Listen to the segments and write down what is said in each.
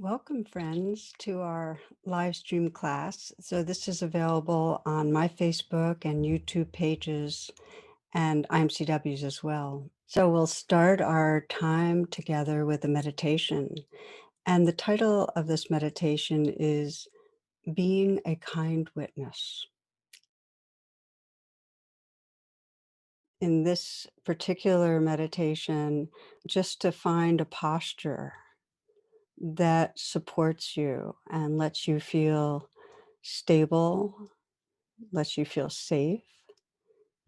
Welcome, friends, to our live stream class. So, this is available on my Facebook and YouTube pages and IMCW's as well. So, we'll start our time together with a meditation. And the title of this meditation is Being a Kind Witness. In this particular meditation, just to find a posture that supports you and lets you feel stable, lets you feel safe.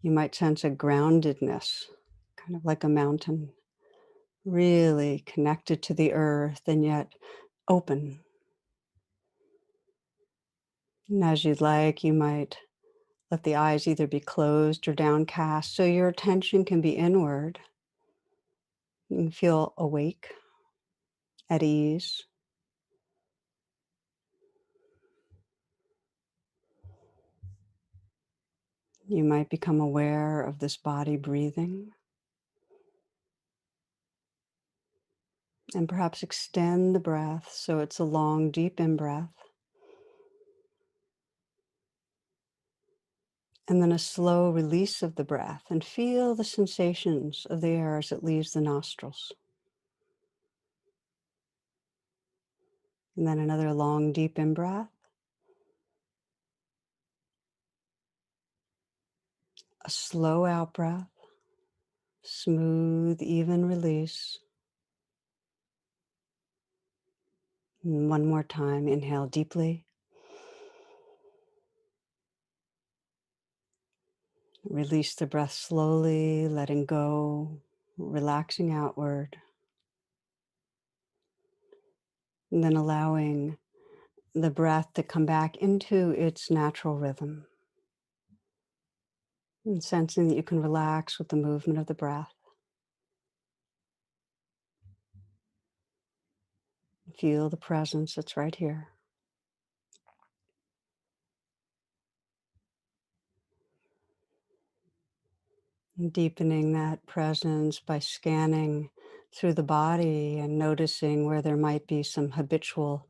You might sense a groundedness, kind of like a mountain, really connected to the earth and yet open. And as you'd like, you might let the eyes either be closed or downcast so your attention can be inward. You can feel awake, at ease. You might become aware of this body breathing and perhaps extend the breath so it's a long, deep in-breath. And then a slow release of the breath and feel the sensations of the air as it leaves the nostrils. And then another long, deep in-breath, a slow out-breath, smooth, even release. And one more time, inhale deeply. Release the breath slowly, letting go, relaxing outward. And then allowing the breath to come back into its natural rhythm. And sensing that you can relax with the movement of the breath. Feel the presence that's right here. And deepening that presence by scanning through the body and noticing where there might be some habitual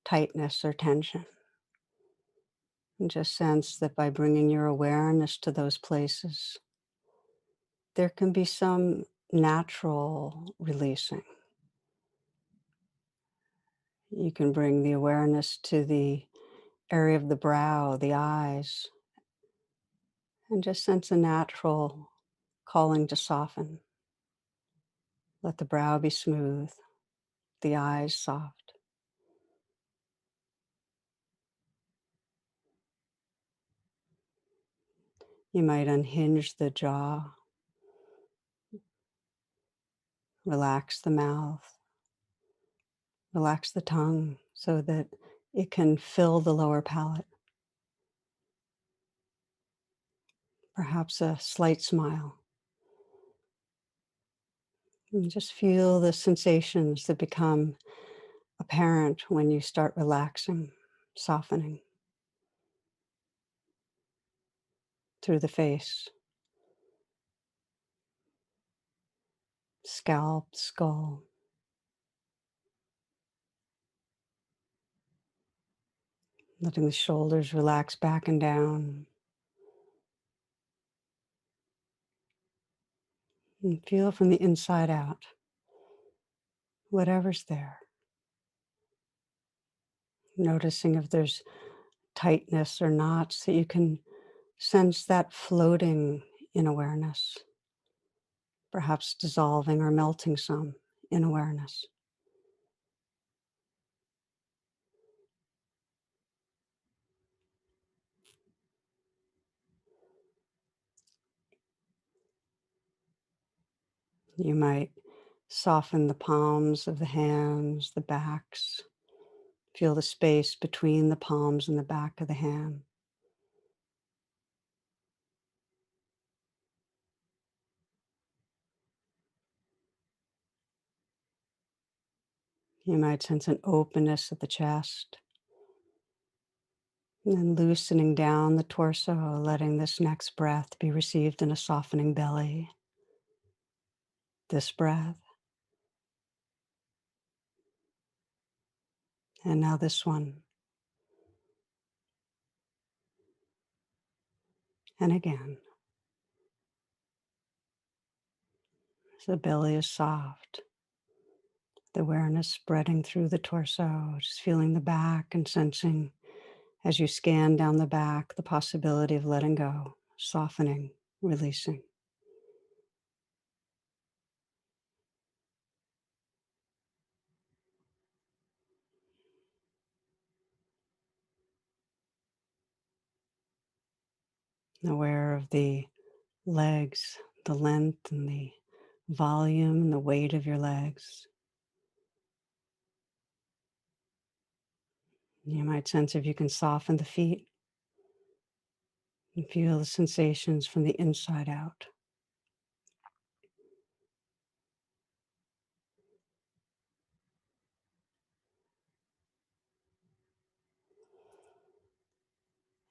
tightness or tension. And just sense that by bringing your awareness to those places, there can be some natural releasing. You can bring the awareness to the area of the brow, the eyes, and just sense a natural calling to soften. Let the brow be smooth, the eyes soft. You might unhinge the jaw, relax the mouth, relax the tongue so that it can fill the lower palate. Perhaps a slight smile. And just feel the sensations that become apparent when you start relaxing, softening through the face, scalp, skull. Letting the shoulders relax back and down. And feel from the inside out, whatever's there. Noticing if there's tightness or knots that you can sense that floating in awareness, perhaps dissolving or melting some in awareness. You might soften the palms of the hands, the backs. Feel the space between the palms and the back of the hand. You might sense an openness of the chest. And then loosening down the torso, letting this next breath be received in a softening belly. This breath, And now this one. And again. So the belly is soft. The awareness spreading through the torso, just feeling the back and sensing as you scan down the back the possibility of letting go, softening, releasing. Aware of the legs, the length and the volume and the weight of your legs. You might sense if you can soften the feet and feel the sensations from the inside out.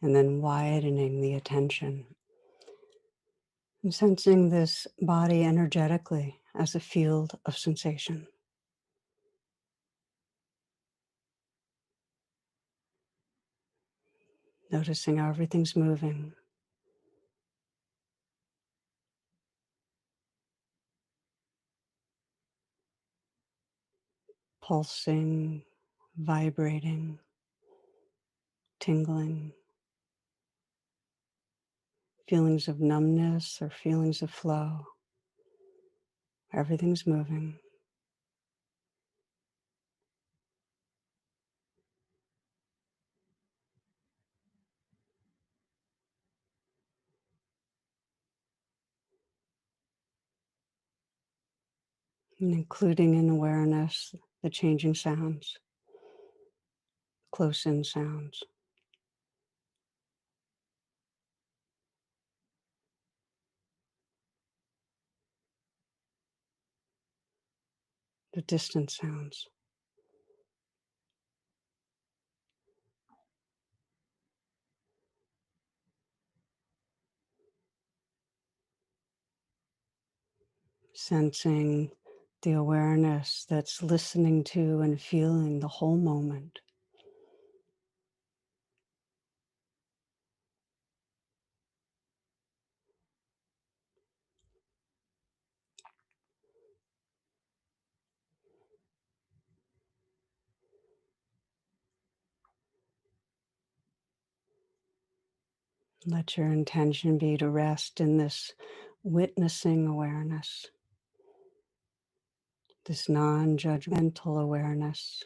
And then widening the attention and sensing this body energetically as a field of sensation. Noticing how everything's moving, pulsing, vibrating, tingling, feelings of numbness or feelings of flow. Everything's moving. And including in awareness the changing sounds, close in sounds, the distant sounds. Sensing the awareness that's listening to and feeling the whole moment. Let your intention be to rest in this witnessing awareness, this non-judgmental awareness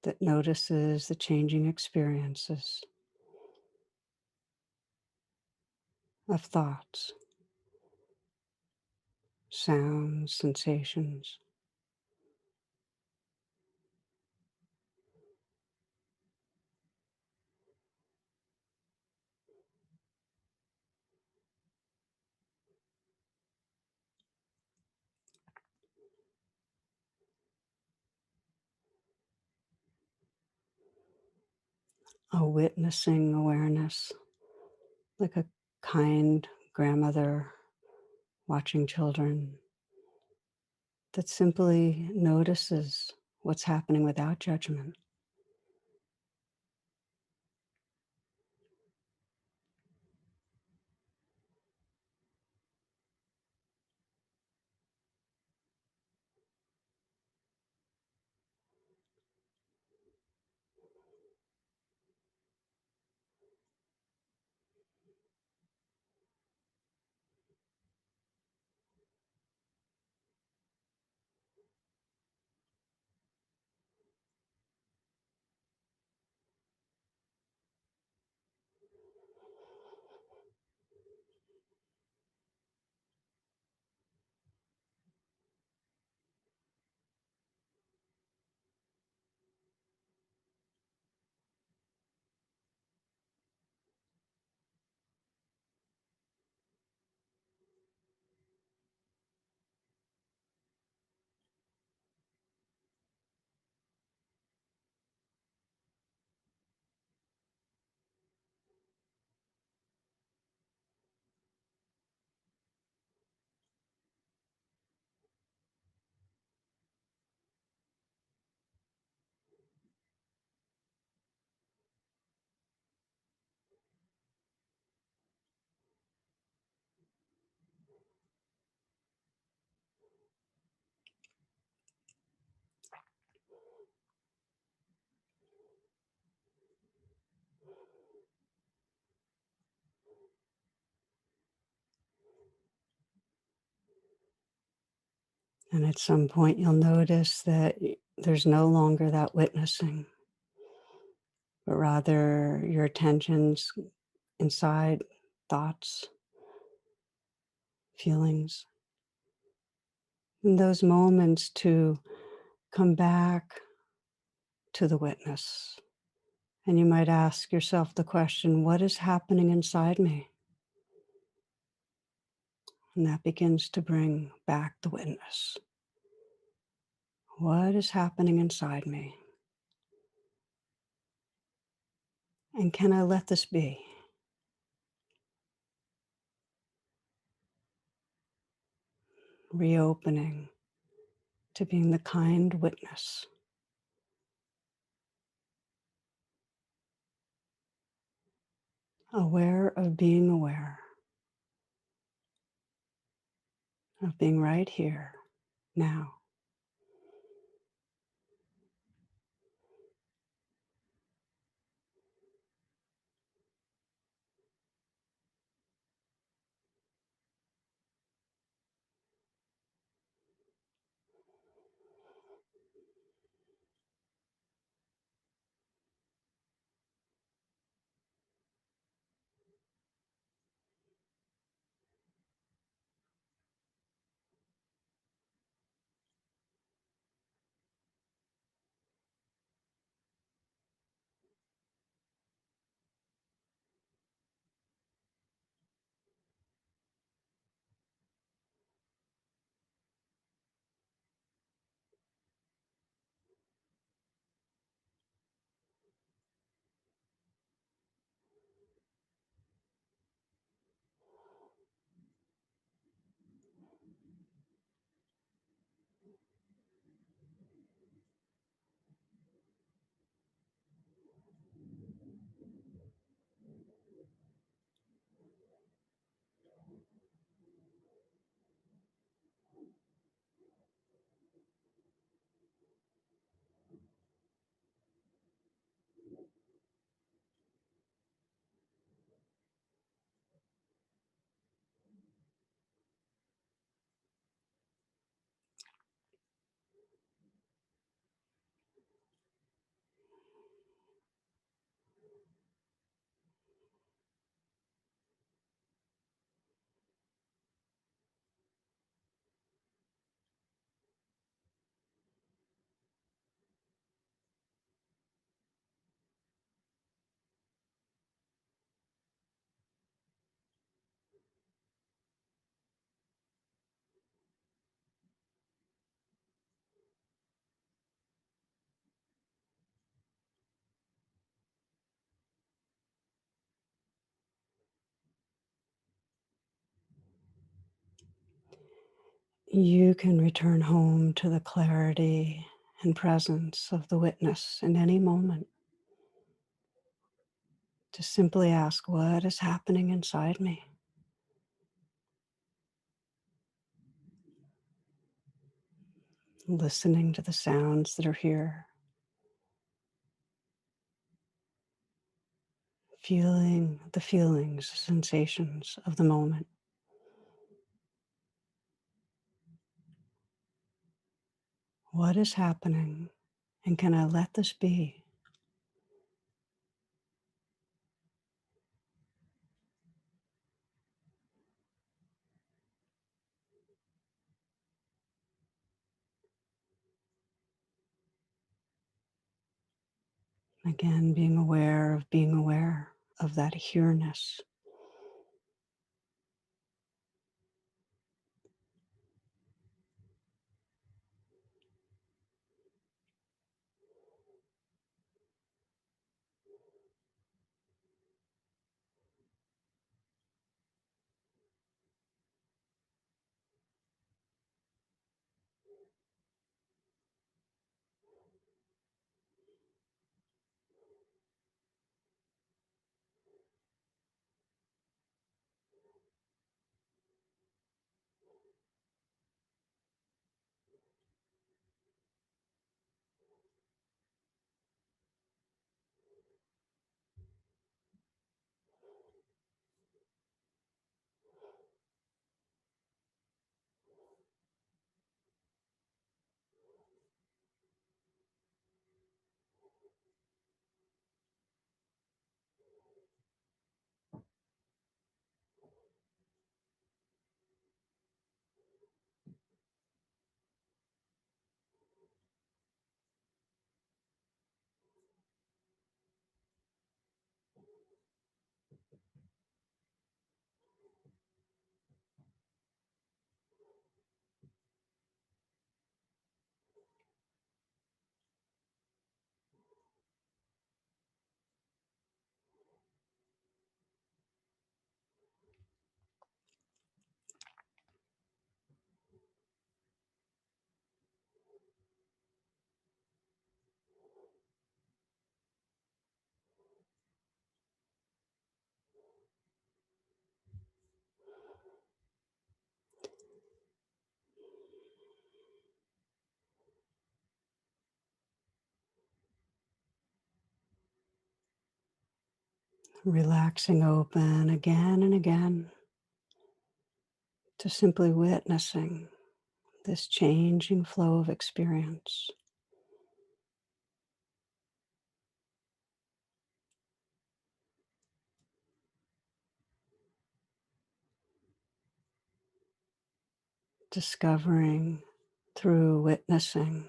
that notices the changing experiences of thoughts, sounds, sensations. A witnessing awareness, like a kind grandmother watching children that simply notices what's happening without judgment. And at some point, you'll notice that there's no longer that witnessing, but rather your attention's inside thoughts, feelings. In those moments to come back to the witness. And you might ask yourself the question, what is happening inside me? And that begins to bring back the witness. What is happening inside me? And can I let this be? Reopening to being the kind witness, aware of being aware, of being right here, now. You can return home to the clarity and presence of the witness in any moment. To simply ask, what is happening inside me? Listening to the sounds that are here, feeling the feelings, sensations of the moment. What is happening? And can I let this be? Again, being aware of that here-ness. Relaxing open again and again to simply witnessing this changing flow of experience. Discovering through witnessing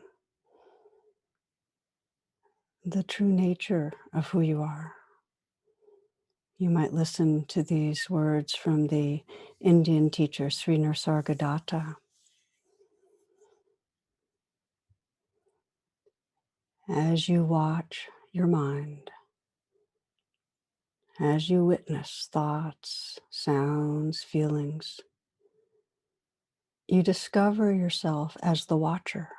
the true nature of who you are. You might listen to these words from the Indian teacher Sri Nisargadatta. As you watch your mind, as you witness thoughts, sounds, feelings, you discover yourself as the watcher.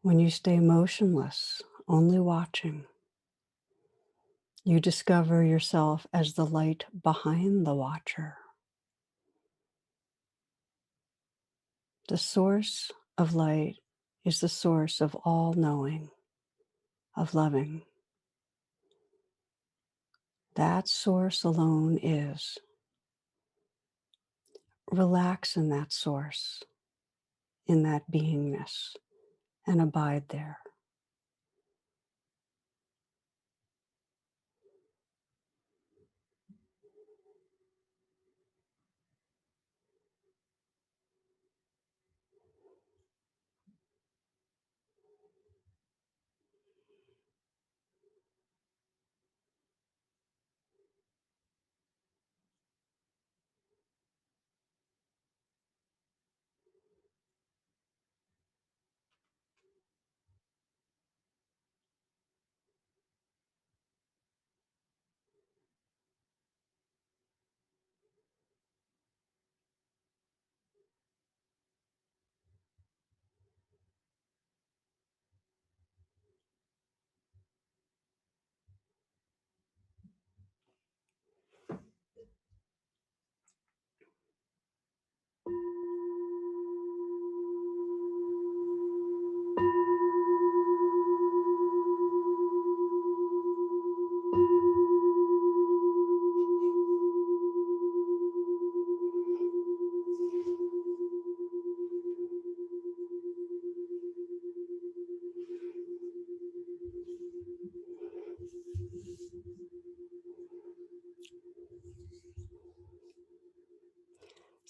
When you stay motionless, only watching, you discover yourself as the light behind the watcher. The source of light is the source of all knowing, of loving. That source alone is. Relax in that source, in that beingness, and abide there.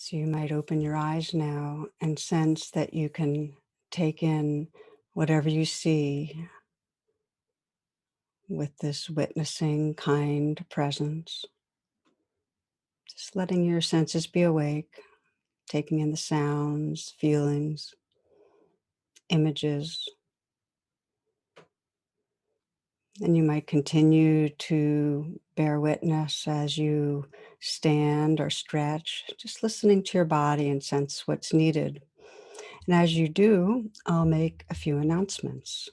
So you might open your eyes now and sense that you can take in whatever you see with this witnessing, kind presence. Just letting your senses be awake, taking in the sounds, feelings, images. And you might continue to bear witness as you stand or stretch, just listening to your body and sense what's needed. And as you do, I'll make a few announcements.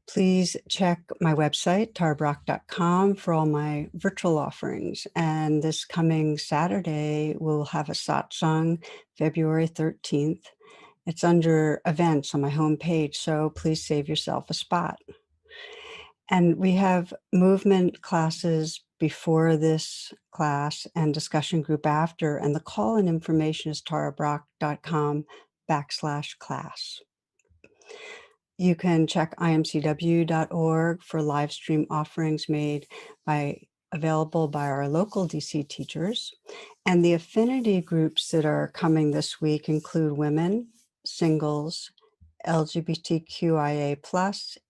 Please check my website, tarabrach.com, for all my virtual offerings. And this coming Saturday, we'll have a satsang, February 13th. It's under events on my homepage, so please save yourself a spot. And we have movement classes before this class and discussion group after. And the call-in information is tarabrach.com/class. You can check imcw.org for live stream offerings made available by our local DC teachers. And the affinity groups that are coming this week include women, singles, LGBTQIA+,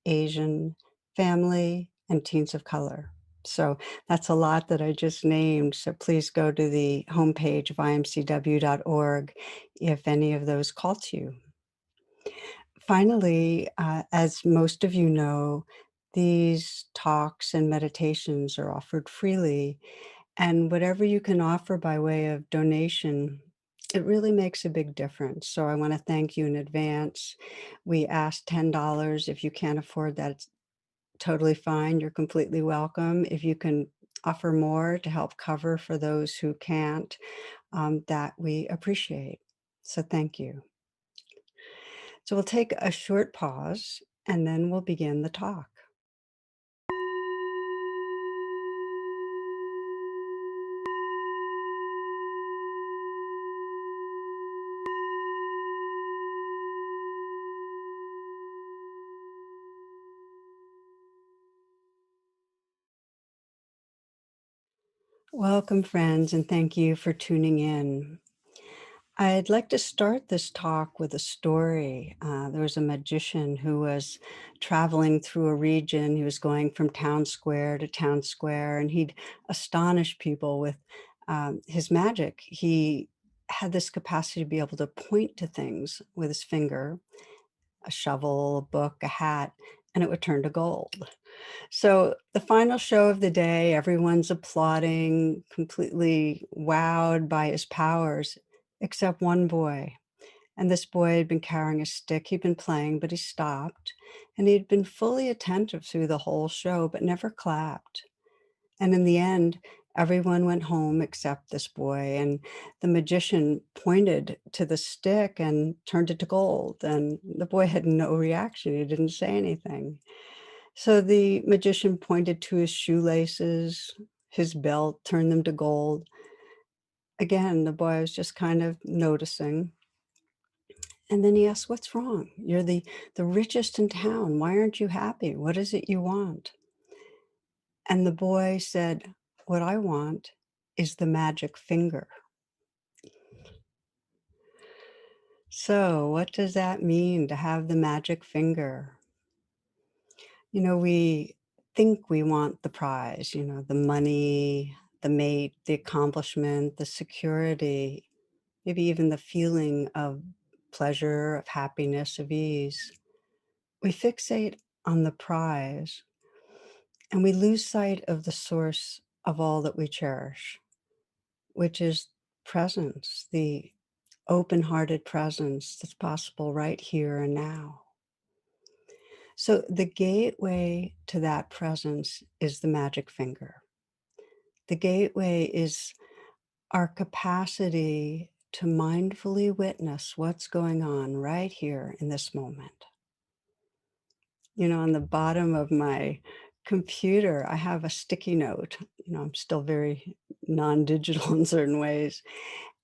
Asian, family, and teens of color. So that's a lot that I just named. So please go to the homepage of imcw.org if any of those call to you. Finally, as most of you know, these talks and meditations are offered freely, and whatever you can offer by way of donation, it really makes a big difference. So I want to thank you in advance. We asked $10. If you can't afford that, it's totally fine. You're completely welcome. If you can offer more to help cover for those who can't, that we appreciate. So thank you. So we'll take a short pause and then we'll begin the talk. Welcome, friends, and thank you for tuning in. I'd like to start this talk with a story. There was a magician who was traveling through a region. He was going from town square to town square, and he'd astonish people with his magic. He had this capacity to be able to point to things with his finger, a shovel, a book, a hat, and it would turn to gold. So the final show of the day, everyone's applauding, completely wowed by his powers, except one boy. And this boy had been carrying a stick. He'd been playing, but he stopped. And he'd been fully attentive through the whole show, but never clapped. And in the end, everyone went home except this boy. And the magician pointed to the stick and turned it to gold. And the boy had no reaction. He didn't say anything. So the magician pointed to his shoelaces, his belt, turned them to gold. Again, the boy was just kind of noticing. And then he asked, "What's wrong? You're the richest in town. Why aren't you happy? What is it you want?" And the boy said, "What I want is the magic finger." So, what does that mean to have the magic finger? We think we want the prize, the money, the mate, the accomplishment, the security, maybe even the feeling of pleasure, of happiness, of ease. We fixate on the prize and we lose sight of the source of all that we cherish, which is presence, the open hearted presence that's possible right here and now. So, the gateway to that presence is the magic finger. The gateway is our capacity to mindfully witness what's going on right here in this moment. On the bottom of my computer, I have a sticky note. I'm still very non digital in certain ways.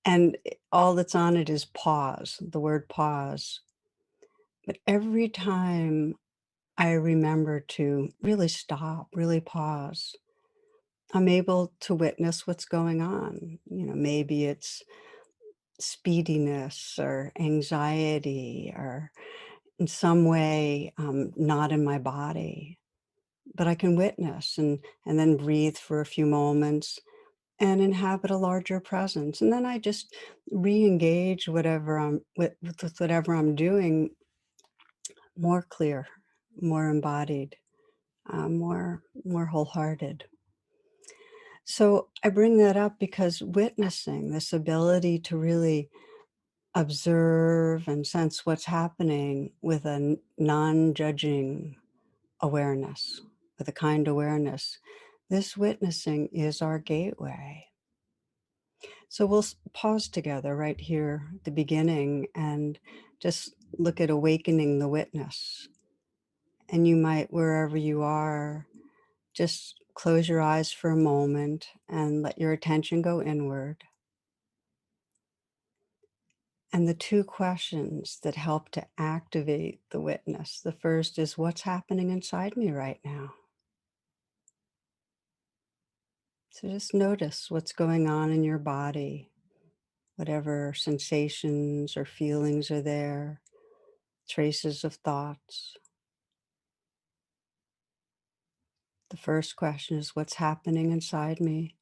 And all that's on it is pause, the word pause. But every time I remember to really stop, really pause, I'm able to witness what's going on. Maybe it's speediness or anxiety or in some way not in my body, but I can witness and then breathe for a few moments and inhabit a larger presence. And then I just re-engage with whatever I'm doing more clear, more embodied, more wholehearted. So I bring that up because witnessing, this ability to really observe and sense what's happening with a non-judging awareness, with a kind awareness, this witnessing is our gateway. So we'll pause together right here at the beginning and just look at awakening the witness. And you might, wherever you are, just close your eyes for a moment and let your attention go inward. And the two questions that help to activate the witness, the first is, what's happening inside me right now? So just notice what's going on in your body, whatever sensations or feelings are there, traces of thoughts. The first question is, what's happening inside me?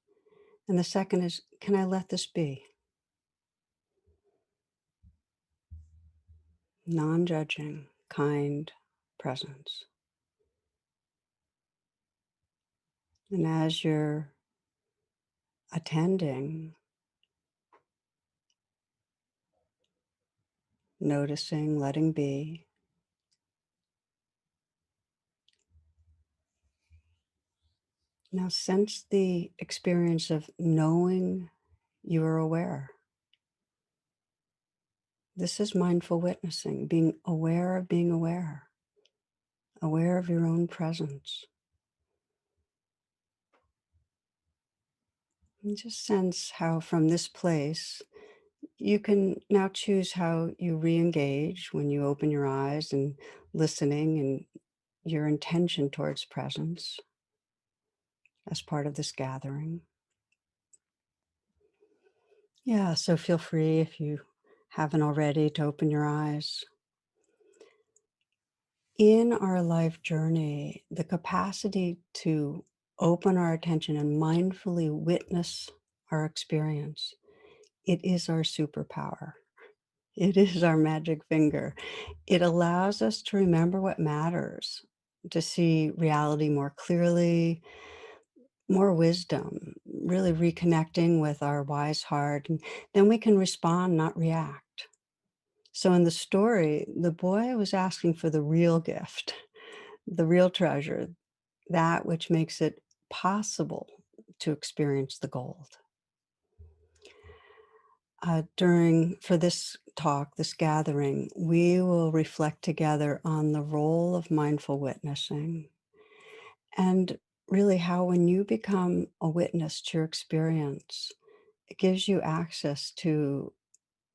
And the second is, can I let this be? Non-judging, kind presence. And as you're attending, noticing, letting be, now sense the experience of knowing you are aware, This is mindful witnessing, being aware, aware of your own presence. And just sense how from this place you can now choose how you re-engage when you open your eyes and listening and your intention towards presence as part of this gathering. Yeah, so feel free if you haven't already to open your eyes. In our life journey, the capacity to open our attention and mindfully witness our experience, it is our superpower. It is our magic finger. It allows us to remember what matters, to see reality more clearly, more wisdom, really reconnecting with our wise heart. And then we can respond, not react. So in the story, the boy was asking for the real gift, the real treasure, that which makes it possible to experience the gold. For this talk, this gathering, we will reflect together on the role of mindful witnessing and really how when you become a witness to your experience, it gives you access to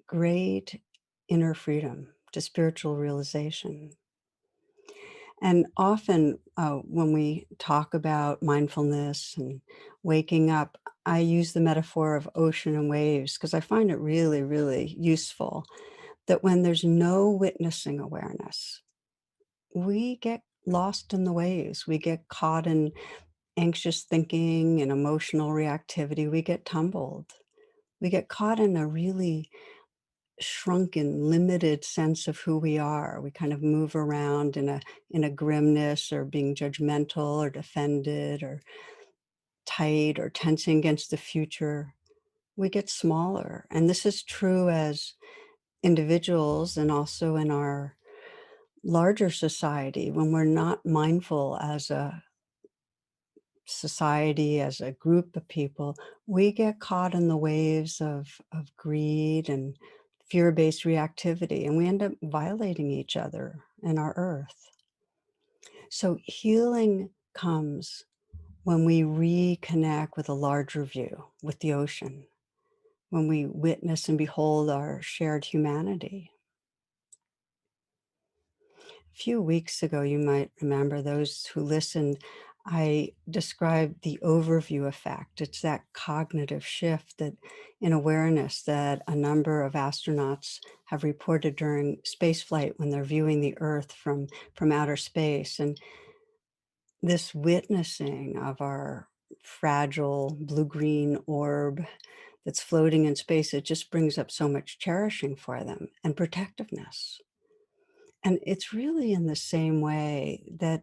great inner freedom, to spiritual realization. And often when we talk about mindfulness and waking up, I use the metaphor of ocean and waves because I find it really, really useful that when there's no witnessing awareness, we get lost in the waves. We get caught in anxious thinking and emotional reactivity. We get tumbled. We get caught in a really shrunken, limited sense of who we are. We kind of move around in a grimness or being judgmental or defended or tight or tensing against the future. We get smaller. And this is true as individuals and also in our larger society when we're not mindful as a society, as a group of people, we get caught in the waves of greed and fear-based reactivity, and we end up violating each other and our earth. So healing comes when we reconnect with a larger view, with the ocean, when we witness and behold our shared humanity. A few weeks ago, you might remember those who listened, I described the overview effect. It's that cognitive shift that in awareness that a number of astronauts have reported during spaceflight when they're viewing the Earth from outer space. And this witnessing of our fragile blue-green orb that's floating in space, it just brings up so much cherishing for them and protectiveness. And it's really in the same way that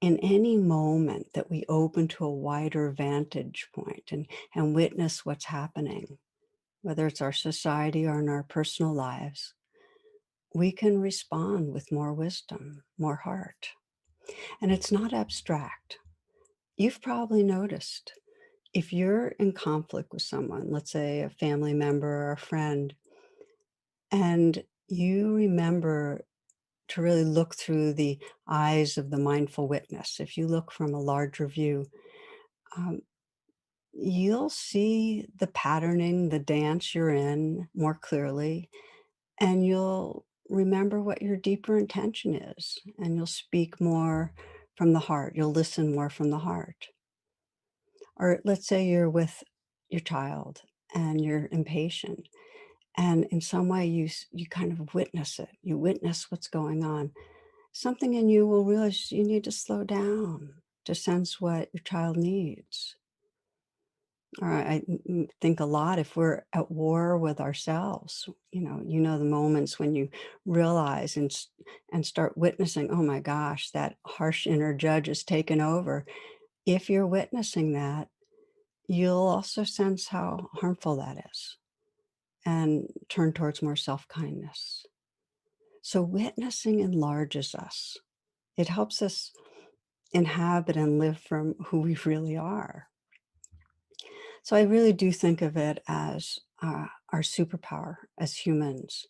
in any moment that we open to a wider vantage point and witness what's happening, whether it's our society or in our personal lives, we can respond with more wisdom, more heart. And it's not abstract. You've probably noticed if you're in conflict with someone, let's say a family member or a friend, and you remember to really look through the eyes of the mindful witness. If you look from a larger view, um, you'll see the patterning, the dance you're in more clearly, and you'll remember what your deeper intention is, and you'll speak more from the heart. You'll listen more from the heart. Or let's say you're with your child and you're impatient, and in some way you kind of witness it. You witness what's going on. Something in you will realize you need to slow down to sense what your child needs. Or I think a lot if we're at war with ourselves, the moments when you realize and start witnessing, oh my gosh, that harsh inner judge is taken over. If you're witnessing that, you'll also sense how harmful that is and turn towards more self-kindness. So witnessing enlarges us. It helps us inhabit and live from who we really are. So I really do think of it as our superpower as humans,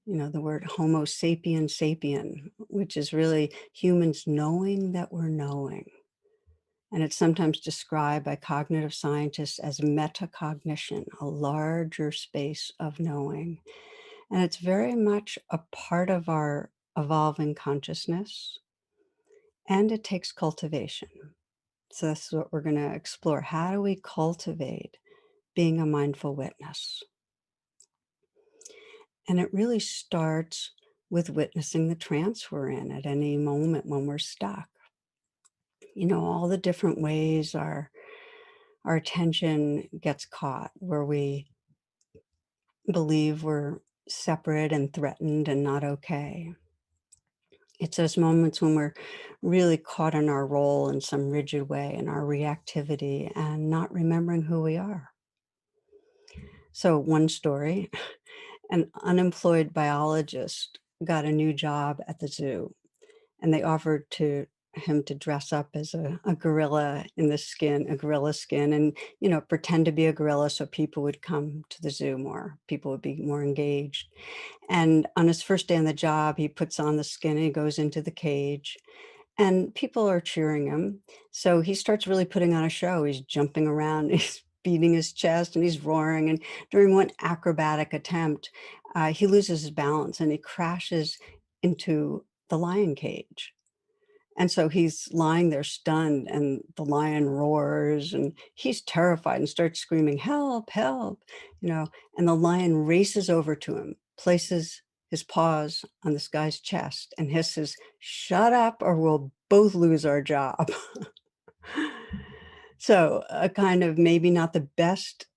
the word Homo sapien sapien, which is really humans knowing that we're knowing. And it's sometimes described by cognitive scientists as metacognition, a larger space of knowing. And it's very much a part of our evolving consciousness, and it takes cultivation. So that's what we're going to explore. How do we cultivate being a mindful witness? And it really starts with witnessing the trance we're in at any moment when we're stuck. All the different ways our attention gets caught, where we believe we're separate and threatened and not okay. It's those moments when we're really caught in our role in some rigid way, in our reactivity, and not remembering who we are. So, one story, an unemployed biologist got a new job at the zoo, and they offered to him to dress up as a gorilla in the skin, a gorilla skin, and pretend to be a gorilla so people would come to the zoo more. People would be more engaged. And on his first day on the job, he puts on the skin and he goes into the cage, and people are cheering him. So he starts really putting on a show. He's jumping around, he's beating his chest, and he's roaring. And during one acrobatic attempt, he loses his balance and he crashes into the lion cage. And so he's lying there stunned, and the lion roars, and he's terrified and starts screaming, "Help, help," you know, and the lion races over to him, places his paws on this guy's chest, and hisses, "Shut up, or we'll both lose our job." So, a kind of maybe not the best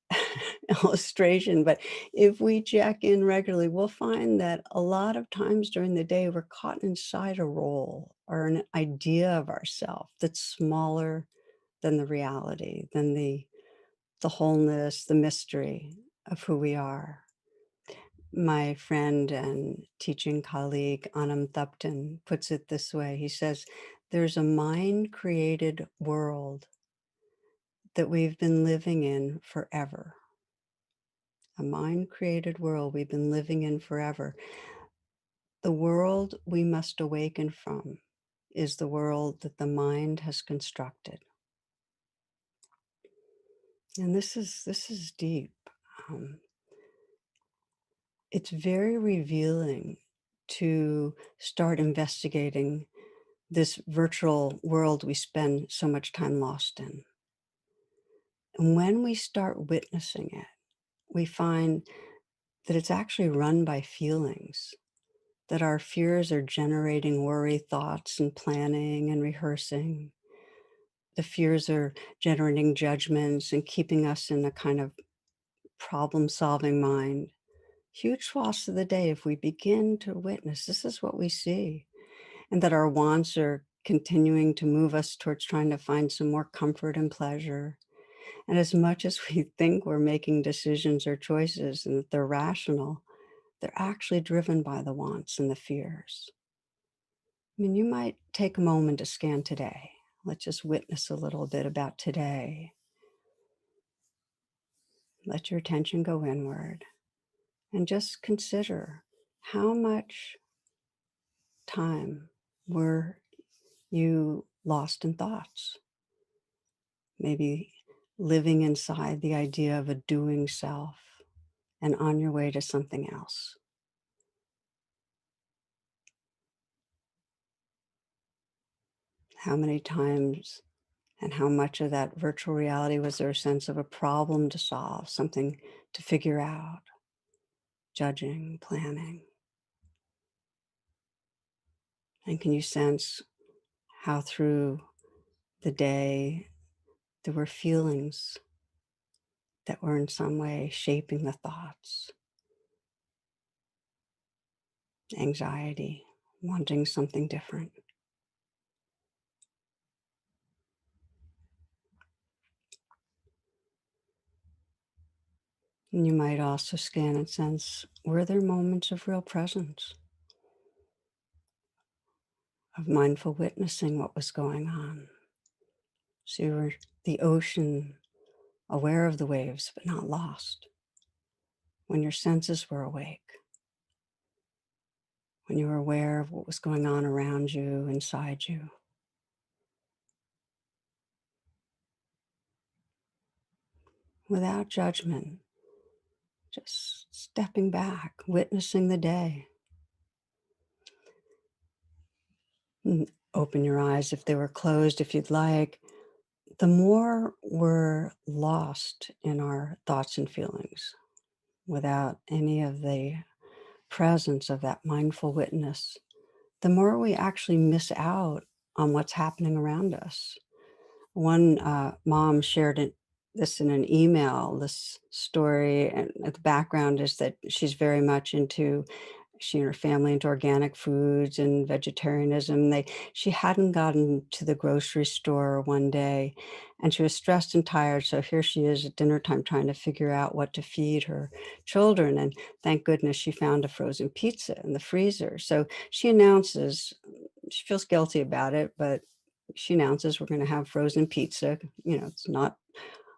illustration, but if we check in regularly, we'll find that a lot of times during the day, we're caught inside a role or an idea of ourself that's smaller than the reality, than the wholeness, the mystery of who we are. My friend and teaching colleague, Anam Thupten, puts it this way. He says, "There's a mind-created world that we've been living in forever. A mind-created world we've been living in forever. The world we must awaken from is the world that the mind has constructed." And this is deep. Um, it's very revealing to start investigating this virtual world we spend so much time lost in. And when we start witnessing it, we find that it's actually run by feelings, that our fears are generating worry thoughts and planning and rehearsing. The fears are generating judgments and keeping us in a kind of problem solving mind. Huge swaths of the day, if we begin to witness, this is what we see. And that our wants are continuing to move us towards trying to find some more comfort and pleasure. And as much as we think we're making decisions or choices and that they're rational, they're actually driven by the wants and the fears. I mean, you might take a moment to scan today. Let's just witness a little bit about today. Let your attention go inward and just consider how much time were you lost in thoughts? Maybe living inside the idea of a doing self and on your way to something else. How many times and how much of that virtual reality was there a sense of a problem to solve, something to figure out, judging, planning? And can you sense how through the day there were feelings that were in some way shaping the thoughts? Anxiety, wanting something different. And you might also scan and sense, were there moments of real presence, of mindful witnessing what was going on? So you were the ocean, aware of the waves, but not lost, when your senses were awake. when you were aware of what was going on around you, inside you, without judgment, just stepping back, witnessing the day. Open your eyes if they were closed, if you'd like. The more we're lost in our thoughts and feelings without any of the presence of that mindful witness, the more we actually miss out on what's happening around us. One mom shared this in an email, this story, and the background is that she's very much into she and her family into organic foods and vegetarianism. She hadn't gotten to the grocery store one day, and she was stressed and tired. So here she is at dinner time trying to figure out what to feed her children. And thank goodness she found a frozen pizza in the freezer. So she announces she feels guilty about it, but she announces we're going to have frozen pizza. It's not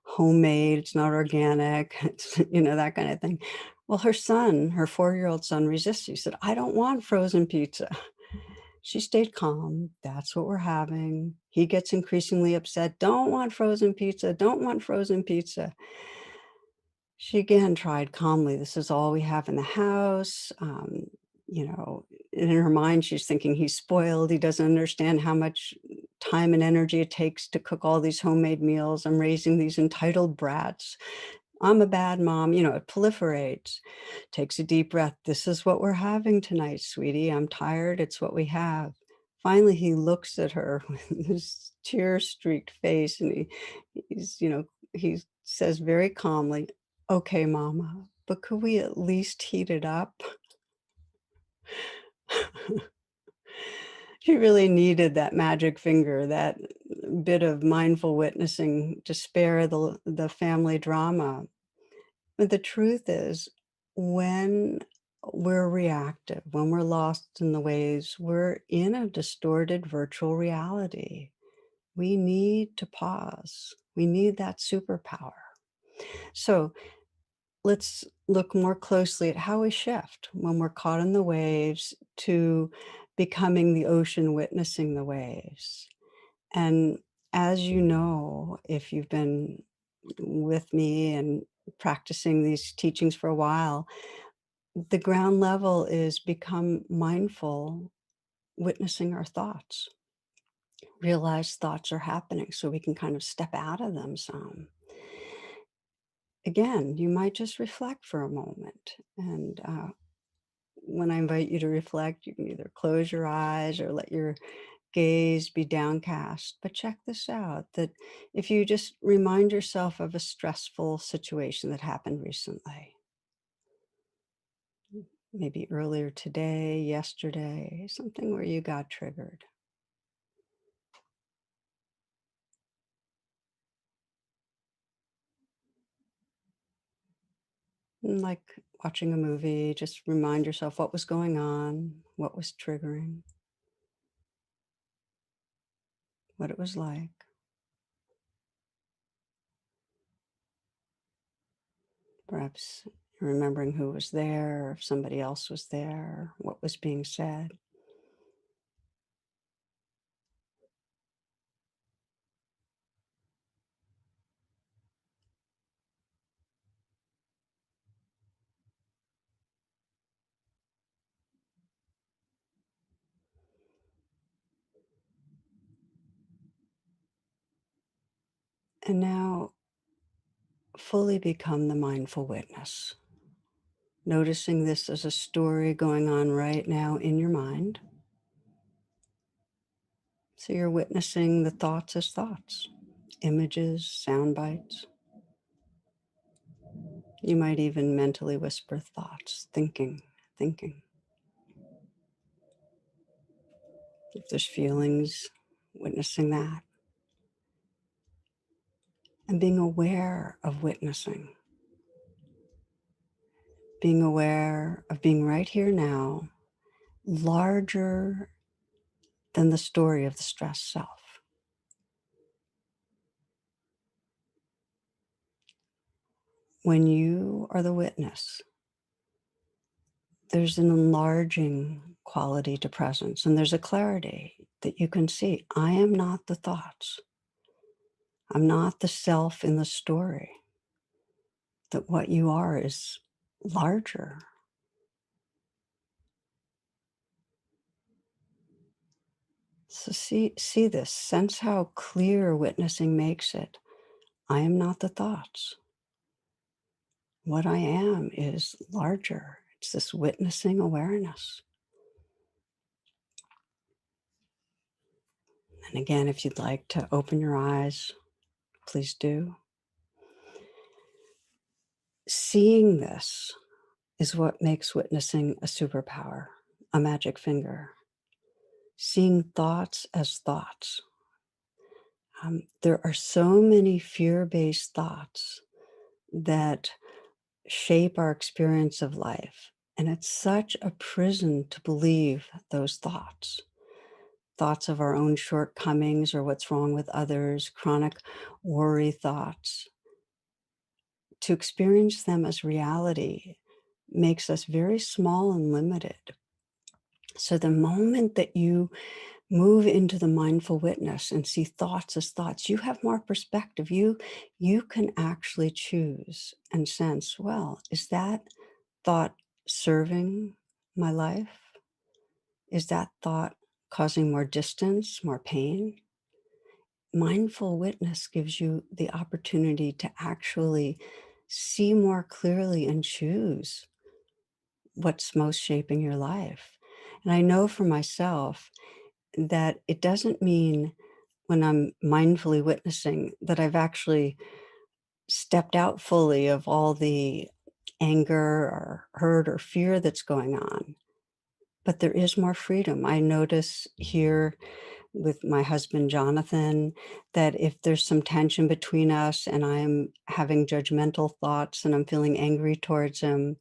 homemade, it's not organic, it's, that kind of thing. Well, her son, her 4-year-old son resisted. He said, I don't want frozen pizza. She stayed calm. That's what we're having. He gets increasingly upset. Don't want frozen pizza. Don't want frozen pizza. She again tried calmly. This is all we have in the house. In her mind, she's thinking he's spoiled. He doesn't understand how much time and energy it takes to cook all these homemade meals. I'm raising these entitled brats. I'm a bad mom. It proliferates. Takes a deep breath. This is what we're having tonight, sweetie. I'm tired. It's what we have. Finally, he looks at her with this tear-streaked face, and he says very calmly, "Okay, mama, but could we at least heat it up?" She really needed that magic finger, that bit of mindful witnessing to spare the family drama. But the truth is, when we're reactive, when we're lost in the waves, we're in a distorted virtual reality. We need to pause. We need that superpower. So let's look more closely at how we shift when we're caught in the waves to becoming the ocean witnessing the waves. And as you know, if you've been with me and practicing these teachings for a while, the ground level is become mindful, witnessing our thoughts, realize thoughts are happening so we can kind of step out of them some. Again, you might just reflect for a moment. And when I invite you to reflect, you can either close your eyes or let your gaze be downcast. But check this out, that if you just remind yourself of a stressful situation that happened recently, maybe earlier today, yesterday, something where you got triggered. Like watching a movie, just remind yourself what was going on, what was triggering, what it was like. Perhaps remembering who was there, or if somebody else was there, what was being said. And now fully become the mindful witness, noticing this as a story going on right now in your mind. So you're witnessing the thoughts as thoughts, images, sound bites. You might even mentally whisper thoughts, thinking. If there's feelings, witnessing that. And being aware of witnessing, being aware of being right here now, larger than the story of the stressed self. When you are the witness, there's an enlarging quality to presence, and there's a clarity that you can see. I am not the thoughts. I'm not the self in the story. That what you are is larger. So see this, sense how clear witnessing makes it. I am not the thoughts. What I am is larger. It's this witnessing awareness. And again, if you'd like to open your eyes, please do. Seeing this is what makes witnessing a superpower, a magic finger. Seeing thoughts as thoughts. There are so many fear-based thoughts that shape our experience of life. And it's such a prison to believe those thoughts. Thoughts of our own shortcomings or what's wrong with others, chronic worry thoughts. To experience them as reality makes us very small and limited. So the moment that you move into the mindful witness and see thoughts as thoughts, you have more perspective. You can actually choose and sense, well, is that thought serving my life? Is that thought causing more distance, more pain? Mindful witness gives you the opportunity to actually see more clearly and choose what's most shaping your life. And I know for myself that it doesn't mean when I'm mindfully witnessing that I've actually stepped out fully of all the anger or hurt or fear that's going on. But there is more freedom. I notice here with my husband, Jonathan, that if there's some tension between us and I'm having judgmental thoughts and I'm feeling angry towards him,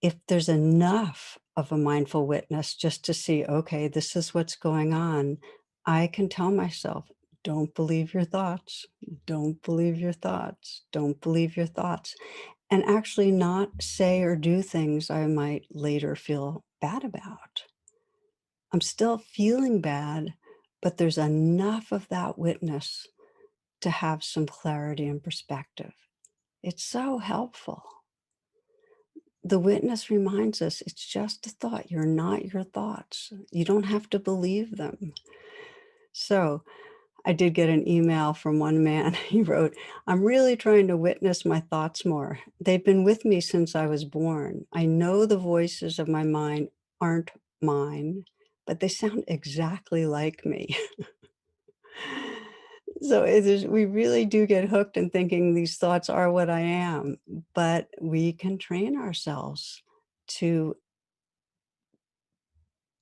if there's enough of a mindful witness just to see, okay, this is what's going on, I can tell myself, don't believe your thoughts, don't believe your thoughts, don't believe your thoughts, and actually not say or do things I might later feel bad about. I'm still feeling bad, but there's enough of that witness to have some clarity and perspective. It's so helpful. The witness reminds us it's just a thought. You're not your thoughts. You don't have to believe them. So I did get an email from one man. He wrote, I'm really trying to witness my thoughts more. They've been with me since I was born. I know the voices of my mind aren't mine, but they sound exactly like me. So it is, we really do get hooked in thinking these thoughts are what I am, but we can train ourselves to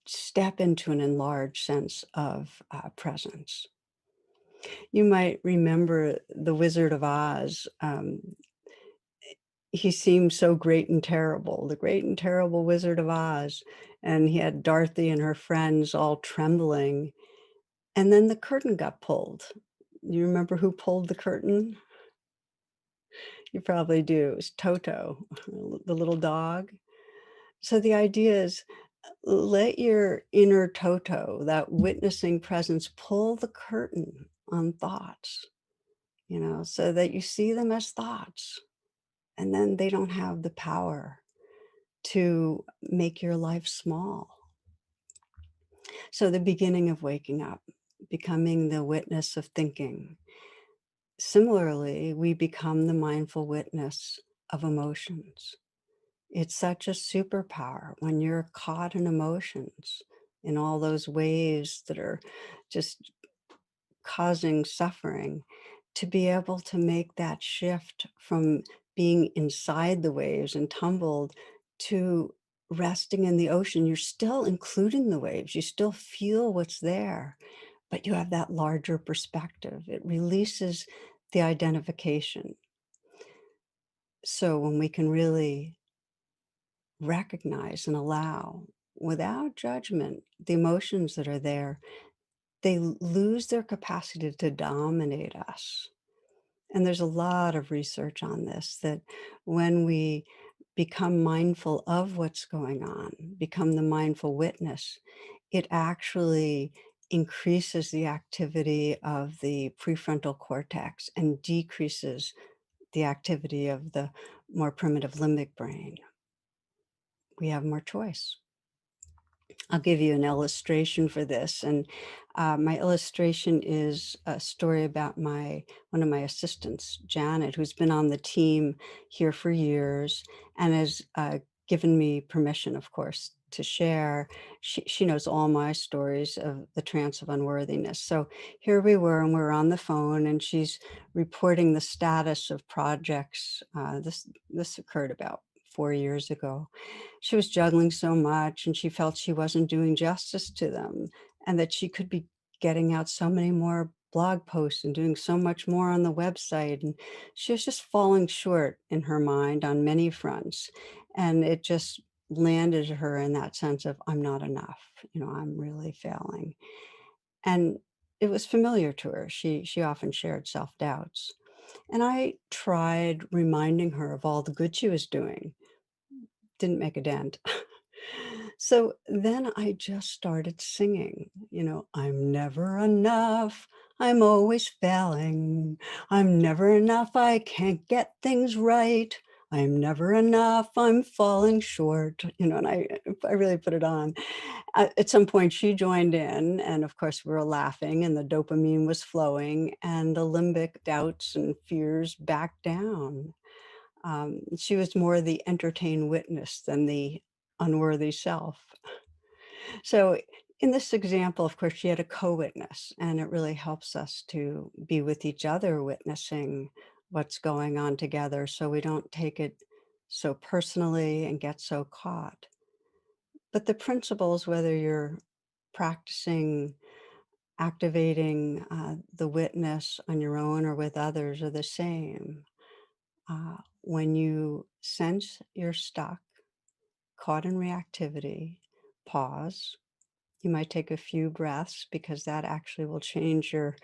step into an enlarged sense of presence. You might remember the Wizard of Oz. He seemed so great and terrible, the great and terrible Wizard of Oz. And he had Dorothy and her friends all trembling. And then the curtain got pulled. You remember who pulled the curtain? You probably do. It was Toto, the little dog. So the idea is let your inner Toto, that witnessing presence, pull the curtain on thoughts, so that you see them as thoughts. And then they don't have the power to make your life small. So the beginning of waking up, becoming the witness of thinking. Similarly, we become the mindful witness of emotions. It's such a superpower when you're caught in emotions, in all those waves that are just causing suffering, to be able to make that shift from being inside the waves and tumbled to resting in the ocean. You're still including the waves, you still feel what's there, but you have that larger perspective. It releases the identification. So when we can really recognize and allow without judgment the emotions that are there, they lose their capacity to dominate us. And there's a lot of research on this, that when we become mindful of what's going on, become the mindful witness, it actually increases the activity of the prefrontal cortex and decreases the activity of the more primitive limbic brain. We have more choice. I'll give you an illustration for this, and my illustration is a story about my one of my assistants, Janet, who's been on the team here for years and has given me permission, of course, to share. She knows all my stories of the trance of unworthiness. So here we were, and we were on the phone, and she's reporting the status of projects. This occurred about 4 years ago. She was juggling so much and she felt she wasn't doing justice to them and that she could be getting out so many more blog posts and doing so much more on the website. And she was just falling short in her mind on many fronts. And it just landed her in that sense of, I'm not enough, I'm really failing. And it was familiar to her. She often shared self-doubts. And I tried reminding her of all the good she was doing. Didn't make a dent. So then I just started singing, I'm never enough. I'm always failing. I'm never enough. I can't get things right. I'm never enough. I'm falling short, and I really put it on. At some point, she joined in, and of course, we were laughing, and the dopamine was flowing, and the limbic doubts and fears backed down. She was more the entertained witness than the unworthy self. So, in this example, of course, she had a co witness, and it really helps us to be with each other, witnessing what's going on together so we don't take it so personally and get so caught. But the principles, whether you're practicing activating the witness on your own or with others, are the same. When you sense you're stuck, caught in reactivity, pause. You might take a few breaths because that actually will change your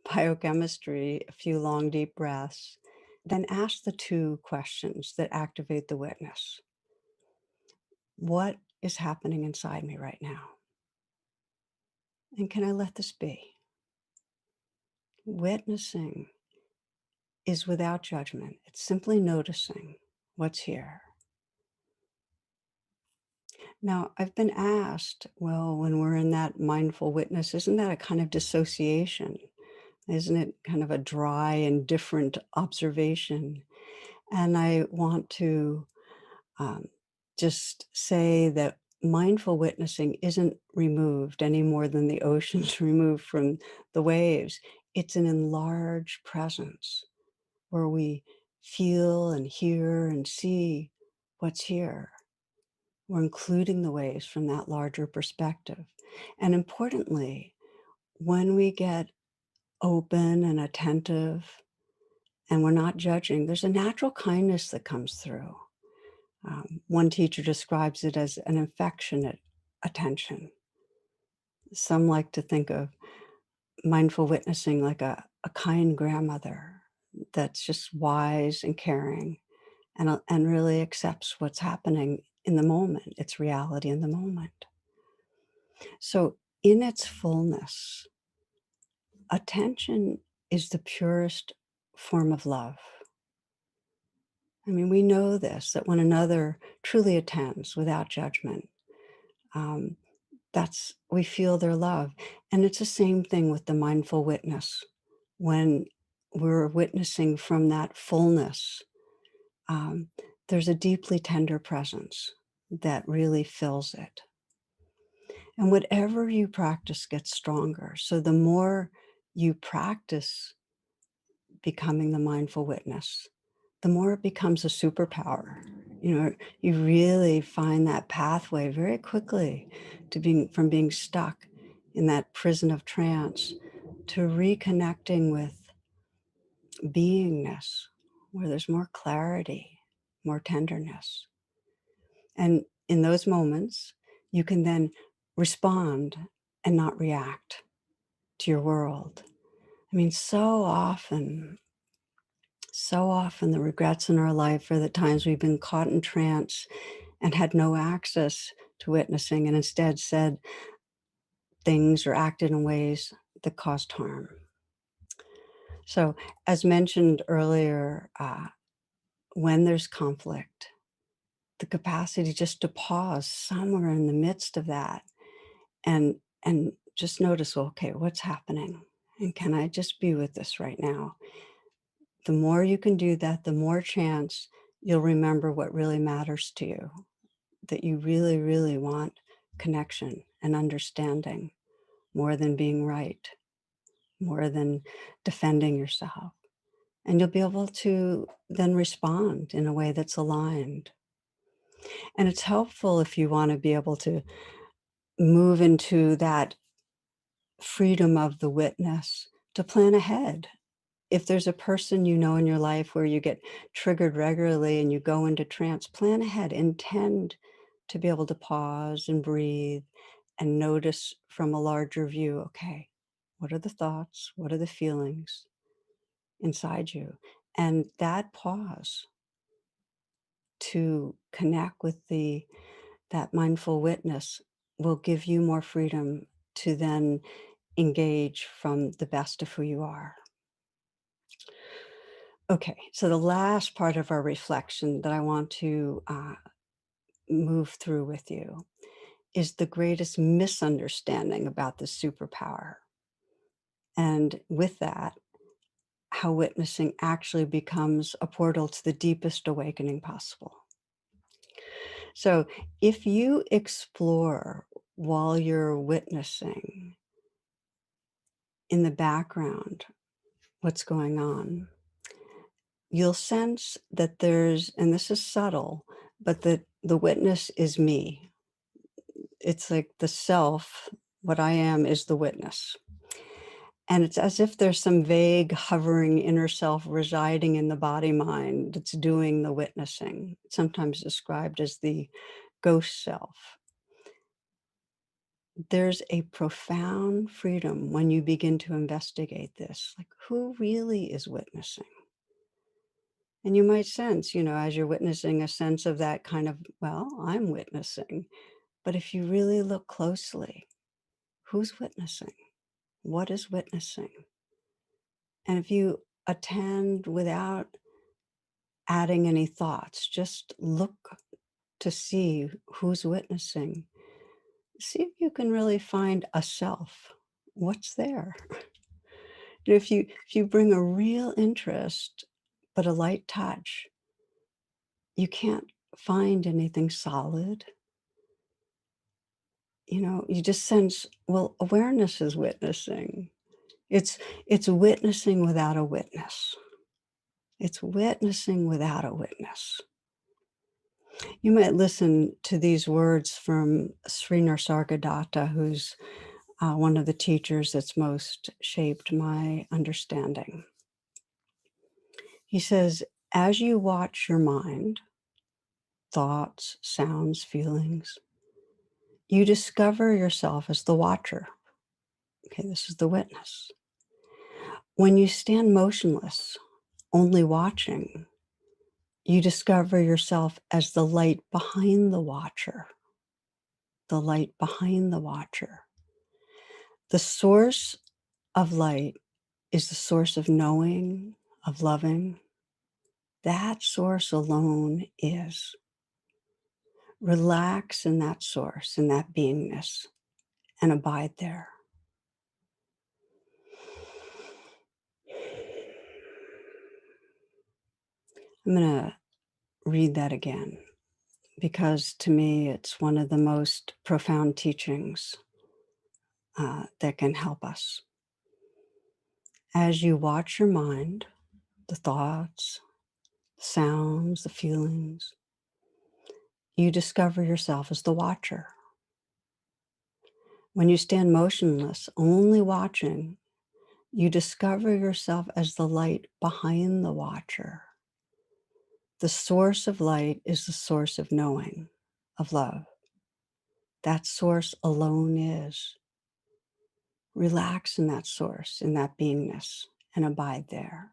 biochemistry, a few long, deep breaths. Then ask the two questions that activate the witness. What is happening inside me right now? And can I let this be? Witnessing is without judgment. It's simply noticing what's here. Now, I've been asked, well, when we're in that mindful witness, isn't that a kind of dissociation? Isn't it kind of a dry and different observation? And I want to um, just say that mindful witnessing isn't removed any more than the ocean's removed from the waves. It's an enlarged presence where we feel and hear and see what's here. We're including the waves from that larger perspective. And importantly, when we get open and attentive and we're not judging, there's a natural kindness that comes through. One teacher describes it as an affectionate attention. Some like to think of mindful witnessing like a kind grandmother that's just wise and caring and really accepts what's happening in the moment, its reality in the moment. So, in its fullness, attention is the purest form of love. I mean, we know this, that when another truly attends without judgment, um, we feel their love. And it's the same thing with the mindful witness. When we're witnessing from that fullness, um, there's a deeply tender presence that really fills it. And whatever you practice gets stronger. So the more you practice becoming the mindful witness, the more it becomes a superpower. You really find that pathway very quickly to being stuck in that prison of trance to reconnecting with beingness, where there's more clarity, more tenderness. And in those moments, you can then respond and not react to your world. I mean, so often So often the regrets in our life are the times we've been caught in trance and had no access to witnessing and instead said things or acted in ways that caused harm. So, as mentioned earlier, when there's conflict, the capacity just to pause somewhere in the midst of that and just notice, well, okay, what's happening? And can I just be with this right now? The more you can do that, the more chance you'll remember what really matters to you, that you really, really want connection and understanding more than being right, more than defending yourself. And you'll be able to then respond in a way that's aligned. And it's helpful if you want to be able to move into that freedom of the witness to plan ahead. If there's a person you know in your life where you get triggered regularly and you go into trance, plan ahead, intend to be able to pause and breathe and notice from a larger view, okay, what are the thoughts? What are the feelings inside you? And that pause to connect with that mindful witness will give you more freedom to then engage from the best of who you are. Okay, so the last part of our reflection that I want to move through with you is the greatest misunderstanding about the superpower. And with that, how witnessing actually becomes a portal to the deepest awakening possible. So if you explore while you're witnessing in the background what's going on, you'll sense that there's, and this is subtle, but that the witness is me. It's like the self, what I am is the witness. And it's as if there's some vague, hovering inner self residing in the body mind that's doing the witnessing, sometimes described as the ghost self. There's a profound freedom when you begin to investigate this, like who really is witnessing? And you might sense, as you're witnessing, a sense of that kind of, well, I'm witnessing. But if you really look closely, who's witnessing? What is witnessing? And if you attend without adding any thoughts, just look to see who's witnessing. See if you can really find a self. What's there? If you bring a real interest, but a light touch, you can't find anything solid. You just sense, well, awareness is witnessing. It's witnessing without a witness. It's witnessing without a witness. You might listen to these words from Sri Nisargadatta, who's one of the teachers that's most shaped my understanding. He says, as you watch your mind, thoughts, sounds, feelings, you discover yourself as the watcher. Okay, this is the witness. When you stand motionless, only watching, you discover yourself as the light behind the watcher, the light behind the watcher. The source of light is the source of knowing, of loving. That source alone is. Relax in that source, in that beingness, and abide there. I'm going to read that again because to me it's one of the most profound teachings that can help us. As you watch your mind, the thoughts, the sounds, the feelings, you discover yourself as the watcher. When you stand motionless, only watching, you discover yourself as the light behind the watcher. The source of light is the source of knowing, of love. That source alone is. Relax in that source, in that beingness, and abide there.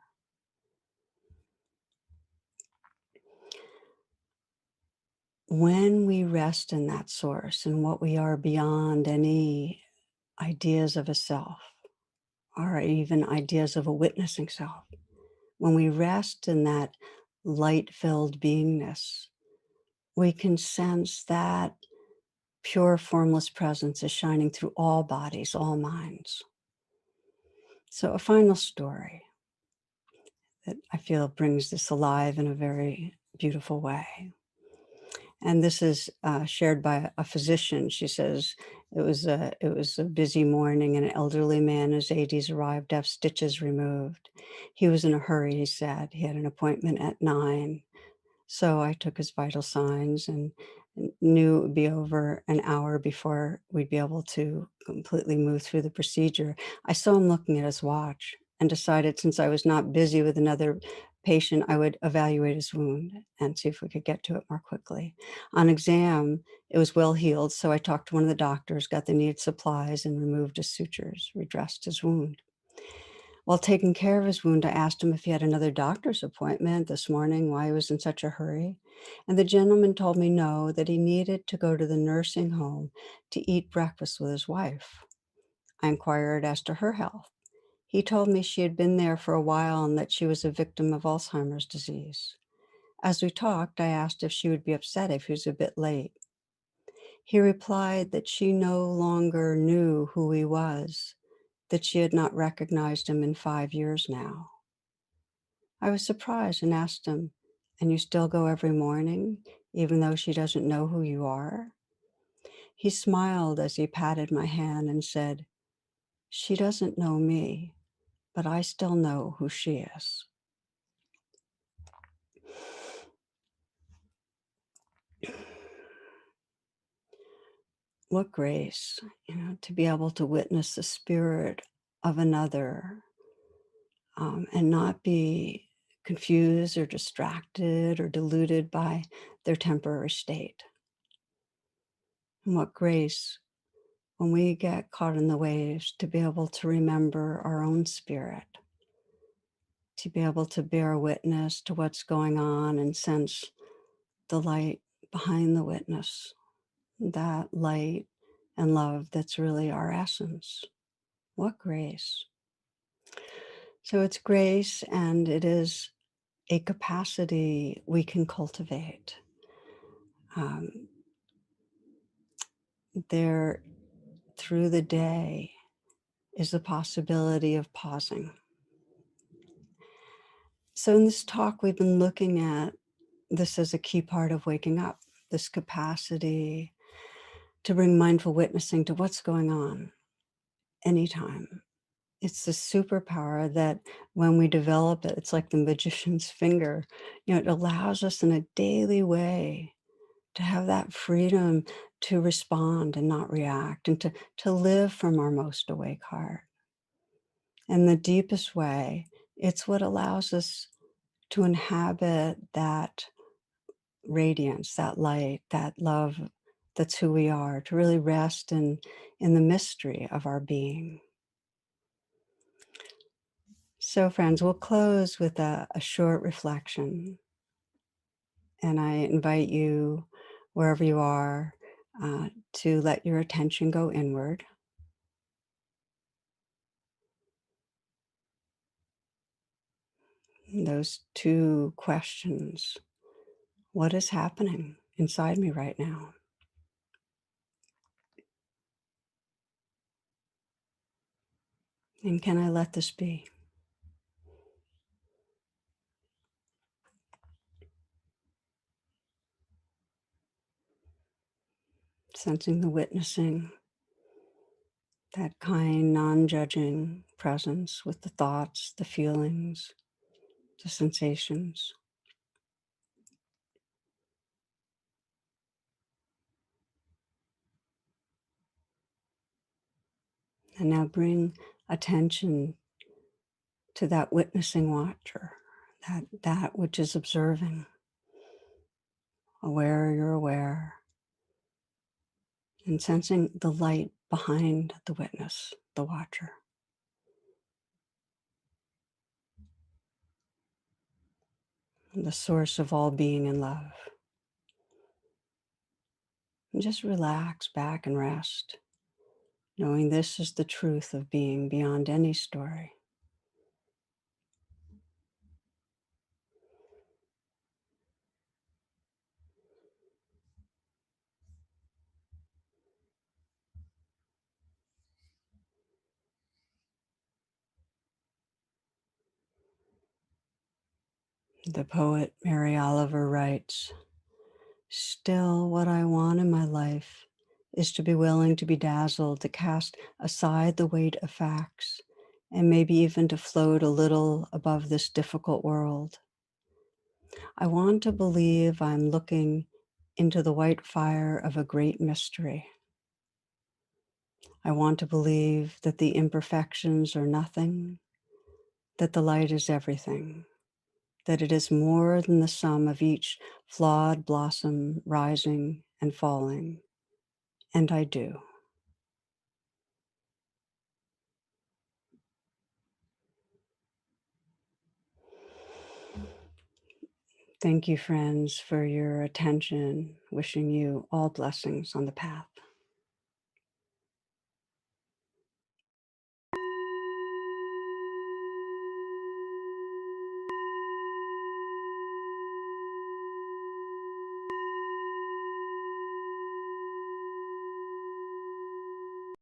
when we rest in that source and what we are beyond any ideas of a self or even ideas of a witnessing self, when we rest in that light-filled beingness, we can sense that pure formless presence is shining through all bodies, all minds. So a final story that I feel brings this alive in a very beautiful way. And this is shared by a physician. She says it was a busy morning, and an elderly man in his 80s arrived to have stitches removed. He was in a hurry, he said. He had an appointment at 9. So I took his vital signs and knew it would be over an hour before we'd be able to completely move through the procedure. I saw him looking at his watch and decided, since I was not busy with another patient, I would evaluate his wound and see if we could get to it more quickly. On exam, it was well healed, so I talked to one of the doctors, got the needed supplies, and removed his sutures, redressed his wound. While taking care of his wound, I asked him if he had another doctor's appointment this morning, why he was in such a hurry. And the gentleman told me no, that he needed to go to the nursing home to eat breakfast with his wife. I inquired as to her health. He told me she had been there for a while and that she was a victim of Alzheimer's disease. As we talked, I asked if she would be upset if he was a bit late. He replied that she no longer knew who he was, that she had not recognized him in 5 years now. I was surprised and asked him, "And you still go every morning, even though she doesn't know who you are?" He smiled as he patted my hand and said, "She doesn't know me, but I still know who she is." What grace, to be able to witness the spirit of another, and not be confused or distracted or deluded by their temporary state. And what grace when we get caught in the waves to be able to remember our own spirit, to be able to bear witness to what's going on and sense the light behind the witness, that light and love that's really our essence. What grace. So it's grace, and it is a capacity we can cultivate. Um, there, through the day, is the possibility of pausing. So in this talk, we've been looking at this as a key part of waking up, this capacity to bring mindful witnessing to what's going on anytime. It's the superpower that when we develop it, it's like the magician's finger. It allows us in a daily way to have that freedom to respond and not react, and to live from our most awake heart. In the deepest way, it's what allows us to inhabit that radiance, that light, that love that's who we are, to really rest in the mystery of our being. So, friends, we'll close with a short reflection. And I invite you, wherever you are, to let your attention go inward. Those two questions: what is happening inside me right now? And can I let this be? Sensing the witnessing, that kind, non-judging presence with the thoughts, the feelings, the sensations. And now bring attention to that witnessing watcher, that which is observing. Aware, you're aware, and sensing the light behind the witness, the watcher. The source of all being and love. And just relax back and rest, knowing this is the truth of being beyond any story. The poet Mary Oliver writes, "Still, what I want in my life is to be willing to be dazzled, to cast aside the weight of facts, and maybe even to float a little above this difficult world. I want to believe I'm looking into the white fire of a great mystery. I want to believe that the imperfections are nothing, that the light is everything, that it is more than the sum of each flawed blossom rising and falling. And I do." Thank you, friends, for your attention. Wishing you all blessings on the path.